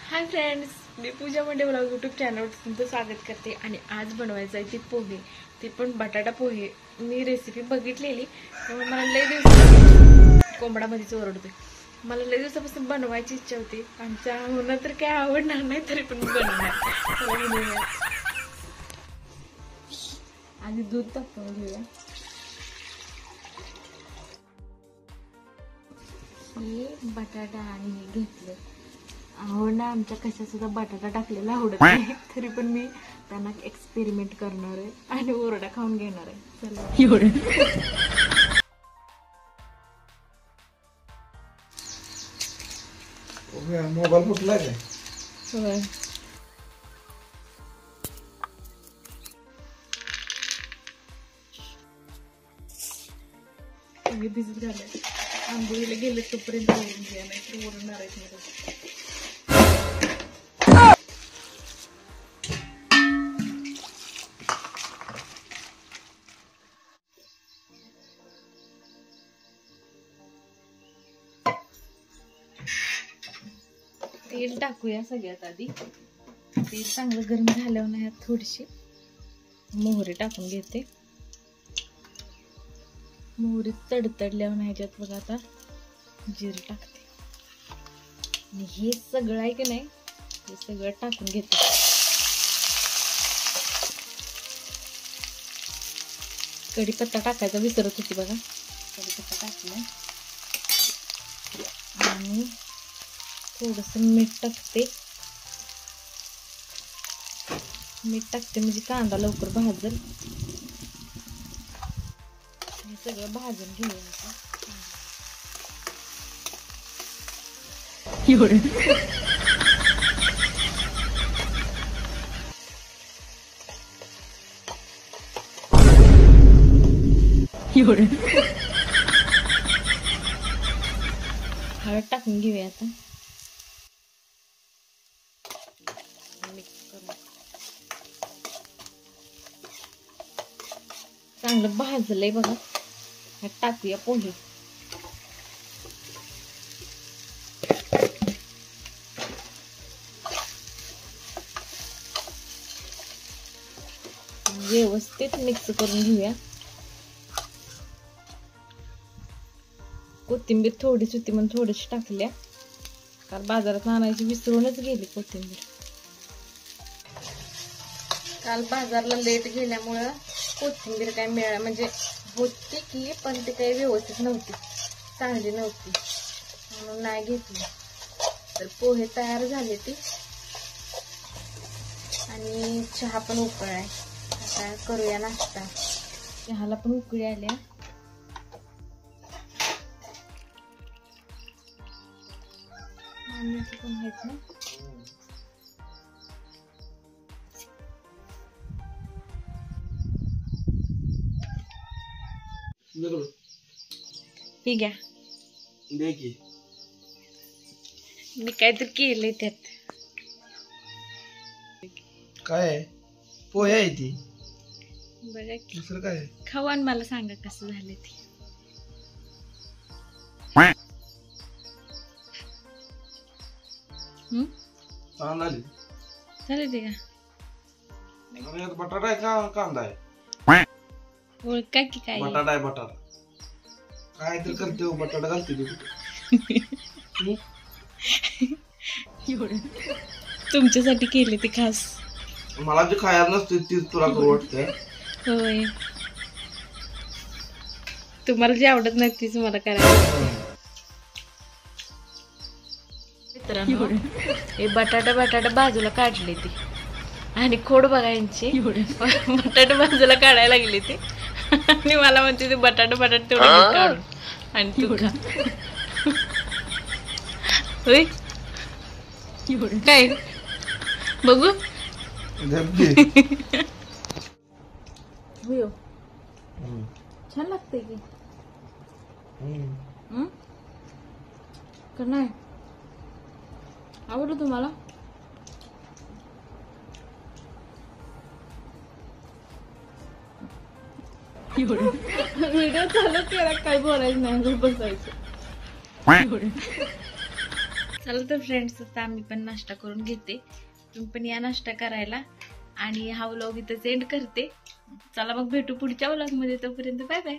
Hi friends, मी पूजा Monday blog YouTube चॅनलवर तुमचं स्वागत करते. आणि आज बनवायचं आहे ती पोहे, ते पण बटाटा पोहे. मी रेसिपी बघितलेली त्यामुळे मला लय दिवस कोंबडामध्येच ओरडते. मला लय दिवसापासून बनवायची इच्छा होती. आमच्या होणं तर काय आवडणार नाही तरी पण मी बनवणार. आधी दूध टाकून घेऊया. हे बटाटा आणि हे घेतलं. आवडणार आमच्या कशा सुद्धा बटाटा टाकलेला आवडत नाही, तरी पण मी त्यांना एक्सपेरिमेंट करणार आहे आणि ओरडा खाऊन घेणार आहे. चला मोबाईल फुटला काय? होय, भिजत घालाय. आंबोळीला गेले तोपर्यंत ओरून घ्या, नाहीतर ओरडणार आहेत मला. तेल टाकूया सगळ्यात आधी. तेल चांगलं गरम झाल्यावर ना यात थोडीशी मोहरी टाकून घेते. मोहरी तडतडल्यावर ना ह्याच्यात बघा आता जिरे टाकते. आणि हे सगळं आहे की नाही, हे सगळं टाकून घेते. कढीपत्ता टाकायचा विसरत होती बघा. कढीपत्ता टाकला आणि थोडंसं मीठ टाकते. मीठ टाकते म्हणजे कांदा लवकर भाजेल. हे सगळं भाजून घेऊया आता. हळद टाकून घेऊया आता. चांगलं भाजलंय बघा. ह्यात टाकूया पोहे. व्यवस्थित मिक्स करून घेऊया. कोथिंबीर थोडीच होती म्हणून थोडीशी टाकल्या, कारण बाजारात आणायची विसरूनच गेली कोथिंबीर. काल बाजारला लेट गेल्यामुळं कोथिंबीर काय मिळाली, म्हणजे होती की पण ती काही व्यवस्थित नव्हती, चांगली नव्हती म्हणून नाही घेतली. तर पोहे तयार झाले ती. आणि चहा पण उकळाय. आता करूया नाश्ता. चहाला पण उकळी आल्या. पण घ्यायचं. ठीक आहे, दे की. मी काहीतरी केलंय त्यात. काय आहे? पोहे आहे ती. बघा की, दुसरं काय? खाऊ आणि मला सांगा कसं झालं ते. चांगली झालं ते का? बटाटा आहे का कांदा आहे? ओळखा की काय? बटाटा आहे. बटाटा काय तर करते हो, बटाटा घालते ती. तुमच्यासाठी केले ते खास. मला जे खायला नसते तीच तुला करू वाटते. होय, तुम्हाला जे आवडत नाही तीच मला करायला. मित्रांनो, हे बटाटा बाजूला काढले ती आणि खोड बघा यांची. बटाटा बाजूला काढायला लागले ते आणि मला म्हणते ते बटाटा तेवढं काढून आणि तू खा. होय काय बघू. होय, छान लागतंय की. का नाही आवडलं तुम्हाला? व्हिडिओ चालू केला, काय बोलायचं नाही, बसायचं. चला तर फ्रेंड्स, आता आम्ही पण नाश्ता करून घेते. तुम्ही पण या नाश्ता करायला. आणि हा व्लॉग इथं एंड करते. चला मग भेटू पुढच्या व्लॉग मध्ये. तोपर्यंत बाय बाय.